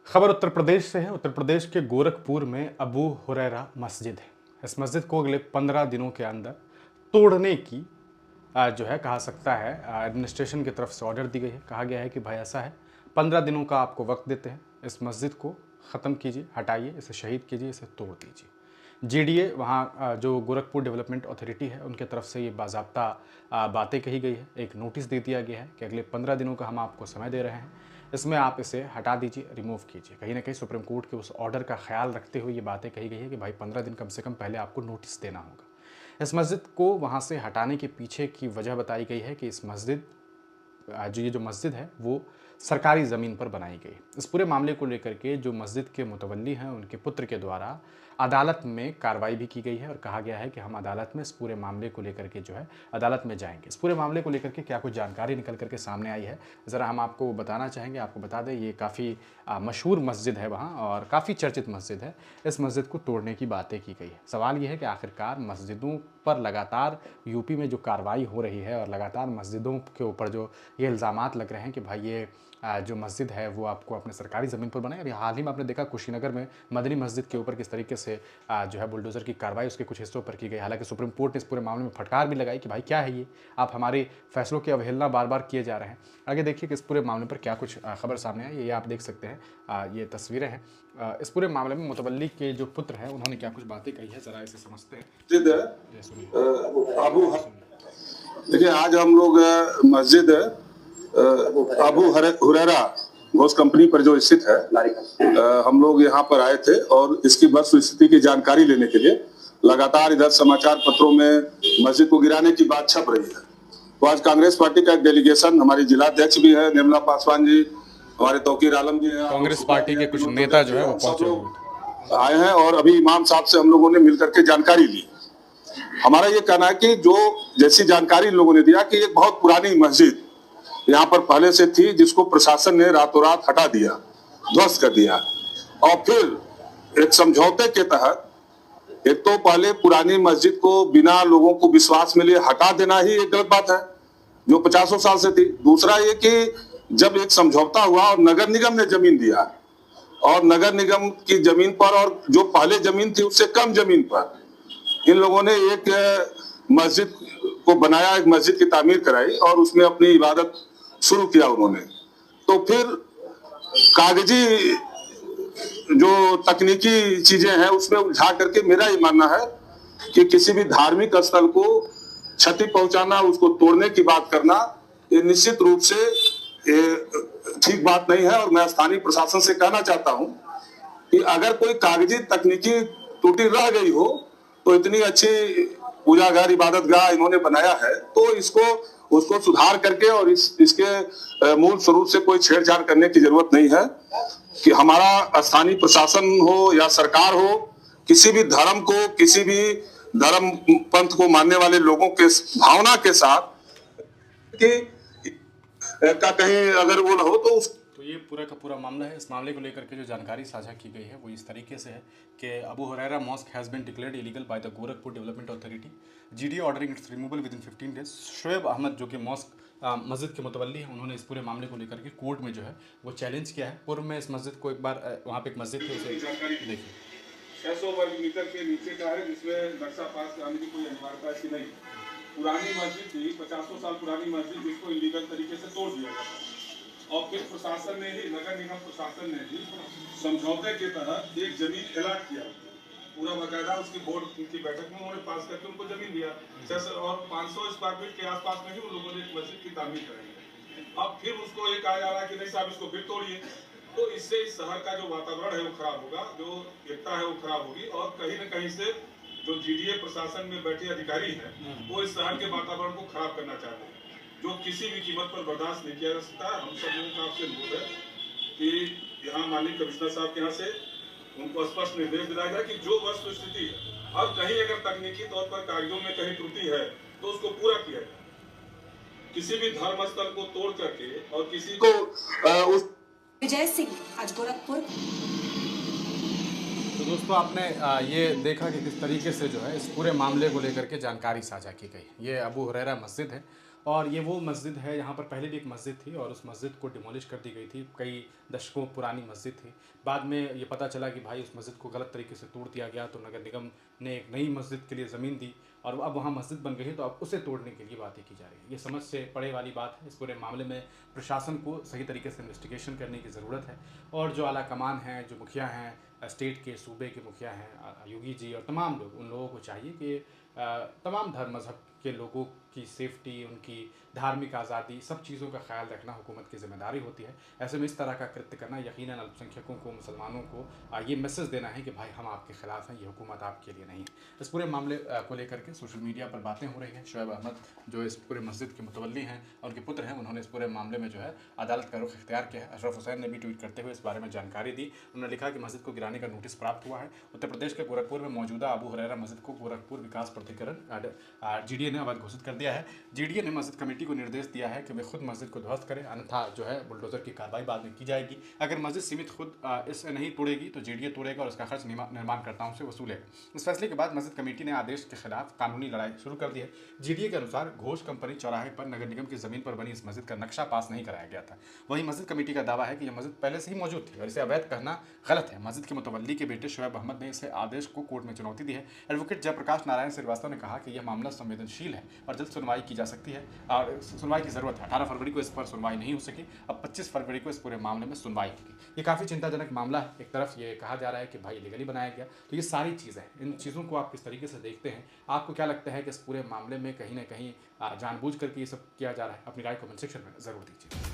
खबर उत्तर प्रदेश से है। उत्तर प्रदेश के गोरखपुर में अबू हुरैरा मस्जिद है। इस मस्जिद को अगले 15 दिनों के अंदर तोड़ने की जो है कहा सकता है एडमिनिस्ट्रेशन की तरफ से ऑर्डर दी गई है। कहा गया है कि भाई ऐसा है, 15 दिनों का आपको वक्त देते हैं, इस मस्जिद को ख़त्म कीजिए, हटाइए, इसे शहीद कीजिए, इसे तोड़ दीजिए। जीडीए वहाँ जो गोरखपुर डेवलपमेंट अथॉरिटी है उनके तरफ से ये बाज़ाब्ता बातें कही गई है। एक नोटिस दे दिया गया है कि अगले 15 दिनों का हम आपको समय दे रहे हैं, इसमें आप इसे हटा दीजिए, रिमूव कीजिए। कहीं ना कहीं सुप्रीम कोर्ट के उस ऑर्डर का ख्याल रखते हुए ये बातें कही गई है कि भाई 15 दिन कम से कम पहले आपको नोटिस देना होगा। इस मस्जिद को वहाँ से हटाने के पीछे की वजह बताई गई है कि इस मस्जिद ये जो मस्जिद है वो सरकारी ज़मीन पर बनाई गई। इस पूरे मामले को लेकर के जो मस्जिद के मुतवल्ली हैं उनके पुत्र के द्वारा अदालत में कार्रवाई भी की गई है और कहा गया है कि हम अदालत में इस पूरे मामले को लेकर के जो है अदालत में जाएंगे। इस पूरे मामले को लेकर के क्या कुछ जानकारी निकल करके सामने आई है, ज़रा हम आपको बताना चाहेंगे। आपको बता दें ये काफ़ी मशहूर मस्जिद है वहाँ और काफ़ी चर्चित मस्जिद है। इस मस्जिद को तोड़ने की बातें की गई है। सवाल ये है कि आखिरकार मस्जिदों पर लगातार यूपी में जो कार्रवाई हो रही है और लगातार मस्जिदों के ऊपर जो ये इल्ज़ामात लग रहे हैं कि भाई ये जो मस्जिद है वो आपको अपने सरकारी ज़मीन पर बनाए। अभी हाल ही में आपने देखा कुशीनगर में मदनी मस्जिद के ऊपर किस तरीके से जो है बुलडोज़र की कार्रवाई उसके कुछ हिस्सों पर की गई। हालांकि सुप्रीम कोर्ट ने इस पूरे मामले में फटकार भी लगाई कि भाई क्या है ये, आप हमारे फैसलों की अवहेलना बार बार किए जा रहे हैं। आगे देखिए कि इस पूरे मामले पर क्या कुछ खबर सामने आई। ये आप देख सकते हैं, ये तस्वीरें हैं। इस पूरे मामले में मुतवल्ली के जो पुत्र हैं उन्होंने क्या कुछ बातें कही है, ज़रा इसे समझते हैं। देखिए, आज हम लोग मस्जिद अबू हुरैरा घोष कंपनी पर जो स्थित है, हम लोग यहाँ पर आए थे और इसकी वस्तुस्थिति की जानकारी लेने के लिए लगातार इधर समाचार पत्रों में मस्जिद को गिराने की बात छप रही है। तो आज कांग्रेस पार्टी का एक डेलीगेशन, हमारी जिलाध्यक्ष भी है निर्मला पासवान जी, हमारे तौकीर आलम जी हैं, कांग्रेस पार्टी के कुछ नेता जो है वो पहुंचे आए हैं और अभी इमाम साहब से हम लोगों ने मिलकर के जानकारी ली। हमारा ये कहना है कि जो जैसी जानकारी लोगों ने दिया कि एक बहुत पुरानी मस्जिद यहाँ पर पहले से थी, जिसको प्रशासन ने रातों रात हटा दिया, ध्वस्त कर दिया और फिर एक समझौते के तहत, एक तो पहले पुरानी मस्जिद को बिना लोगों को विश्वास में लिए हटा देना ही एक गलत बात है जो 50 साल से थी। दूसरा ये कि जब एक समझौता हुआ और नगर निगम ने जमीन दिया और नगर निगम की जमीन पर और जो पहले जमीन थी उससे कम जमीन पर इन लोगों ने एक मस्जिद को बनाया, एक मस्जिद की तामीर कराई और उसमें अपनी इबादत शुरू किया उन्होंने। तो फिर कागजी जो तकनीकी चीजें हैं उसमें उलझा करके मेरा ये मानना है कि किसी भी धार्मिक स्थल को क्षति पहुंचाना, उसको तोड़ने की बात करना, ये निश्चित रूप से ठीक बात नहीं है। और मैं स्थानीय प्रशासन से कहना चाहता हूं कि अगर कोई कागजी तकनीकी त्रुटि रह गई हो तो इतनी अच्छी पूजागार इबादतगाह इन्होंने बनाया है तो उसको सुधार करके और इसके मूल स्वरूप से कोई छेड़छाड़ करने की जरूरत नहीं है। कि हमारा स्थानीय प्रशासन हो या सरकार हो, किसी भी धर्म को, किसी भी धर्म पंथ को मानने वाले लोगों के भावना के साथ कि का कहीं अगर वो न हो तो ये पूरा का पूरा मामला है। इस मामले को लेकर के जो जानकारी साझा की गई है वो इस तरीके से है कि Abu Hurairah mosque has been declared illegal by the Gorakhpur development authority, GD ordering its removal within 15 days. Shoaib Ahmed जो कि मॉस्क मस्जिद के मुतवल्ली हैं, उन्होंने इस पूरे मामले को लेकर के कोर्ट में जो है वो चैलेंज किया है। पूर्व में इस मस्जिद को एक बार वहाँ पे एक मस्जिद थी, उसे देखिए 600 वर्ग मीटर के नीचे का है, जिसमें नक्शा पास कराने की कोई अनिवार्यता ऐसी नहीं। पुरानी मस्जिद थी, 50 साल पुरानी मस्जिद, जिसको इलीगल तरीके से तोड़ दिया गया और फिर प्रशासन ने ही, नगर निगम प्रशासन ने ही समझौते के तहत एक जमीन अलॉट किया, पूरा बकायदा उसकी बोर्ड की बैठक में उन्होंने पास करके उनको जमीन दिया और 500 स्क्वायर फीट के आसपास में ही उन लोगों ने एक मस्जिद की तामीर कराई। अब फिर उसको ये कहा जा रहा है कि नहीं साहब इसको फिर तोड़िए, तो इससे इस शहर का जो वातावरण है वो खराब होगा, जो एकता है वो खराब होगी और कहीं न कहीं से जो जीडीए प्रशासन में बैठे अधिकारी हैं वो इस शहर के वातावरण को खराब करना चाहते हैं, जो किसी भी कीमत पर बर्दाश्त नहीं किया जा सकता। हम सब लोगों का आपसे अनुरोध है कि यहाँ माननीय कमिश्नर साहब के यहाँ से उनको स्पष्ट निर्देश दिलाया जाए कि जो वस्तु स्थिति है और कहीं अगर तकनीकी तौर पर कागजों में कहीं त्रुटि है तो उसको पूरा किया जाए। किसी भी धर्म स्थल को तोड़ करके और किसी को उस विजय सिंह आज गोरखपुर। तो दोस्तों आपने ये देखा कि किस तरीके से जो है इस पूरे मामले को लेकर के जानकारी साझा की गई। ये अबू हुरैरा मस्जिद है और ये वो मस्जिद है, यहाँ पर पहले भी एक मस्जिद थी और उस मस्जिद को डिमोलिश कर दी गई थी। कई दशकों पुरानी मस्जिद थी। बाद में ये पता चला कि भाई उस मस्जिद को गलत तरीके से तोड़ दिया गया, तो नगर निगम ने एक नई मस्जिद के लिए ज़मीन दी और अब वहाँ मस्जिद बन गई है, तो अब उसे तोड़ने के लिए बातें की जा रही है। ये समझ से परे वाली बात है। इस पूरे मामले में प्रशासन को सही तरीके से इन्वेस्टिगेशन करने की ज़रूरत है और जो आला कमान हैं, जो मुखिया हैं, स्टेट के सूबे के मुखिया हैं योगी जी और तमाम लोग, उन लोगों को चाहिए कि तमाम धर्म मज़हब के लोगों की सेफ्टी, उनकी धार्मिक आज़ादी, सब चीज़ों का ख्याल रखना हुकूमत की ज़िम्मेदारी होती है। ऐसे में इस तरह का कृत्य करना यकीनन अल्पसंख्यकों को, मुसलमानों को ये मैसेज देना है कि भाई हम आपके ख़िलाफ़ हैं, ये हुकूमत आपके लिए नहीं है। इस पूरे मामले को लेकर के सोशल मीडिया पर बातें हो रही हैं। शोएब अहमद जो इस पूरे मस्जिद के मुतवल्ली हैं और उनके पुत्र हैं, उन्होंने इस पूरे मामले में जो है अदालत का रुख इख्तियार किया है। अशरफ हुसैन ने भी ट्वीट करते हुए इस बारे में जानकारी दी। उन्होंने लिखा कि मस्जिद को गिराने का नोटिस प्राप्त हुआ है। उत्तर प्रदेश के गोरखपुर में मौजूदा अबू हुरैरा मस्जिद को गोरखपुर विकास प्राधिकरण GDA ने अवैध घोषित कर दिया है। GDA ने मस्जिद कमेटी को निर्देश दिया है कि वे खुद मस्जिद को ध्वस्त करें, अन्यथा जो है बुलडोजर की कार्रवाई बाद में की जाएगी। अगर मस्जिद सीमित खुद इसे नहीं तोड़ेगी तो GDA तोड़ेगा और उसका खर्च निर्माणकर्ताओं से वसूलेगा। इस फैसले के बाद मस्जिद कमेटी ने आदेश के खिलाफ कानूनी लड़ाई शुरू कर दी है। GDA के अनुसार घोष कंपनी चौराहे पर नगर निगम की जमीन पर बनी इस मस्जिद का नक्शा पास नहीं कराया गया था। वहीं मस्जिद कमेटी का दावा है कि यह मस्जिद पहले से ही मौजूद थी और इसे अवैध कहना गलत है। मस्जिद के मुतवल्ली के बेटे शोएब अहमद ने इसे आदेश को कोर्ट में चुनौती दी है। एडवोकेट जयप्रकाश नारायण श्रीवास्तव ने कहा कि यह मामला संवेदनशील है और जल्द सुनवाई की जा सकती है और सुनवाई की जरूरत है। 18 फरवरी को इस पर सुनवाई नहीं हो सकी, अब 25 फरवरी को इस पूरे मामले में सुनवाई होगी। ये काफ़ी चिंताजनक मामला है। एक तरफ ये कहा जा रहा है कि भाई लीगली बनाया गया, तो ये सारी चीज़ें हैं। इन चीज़ों को आप किस तरीके से देखते हैं? आपको क्या लगता है कि इस पूरे मामले में कहीं ना कहीं जानबूझ करके ये सब किया जा रहा है? अपनी राय कमेंट सेक्शन में ज़रूर दीजिए।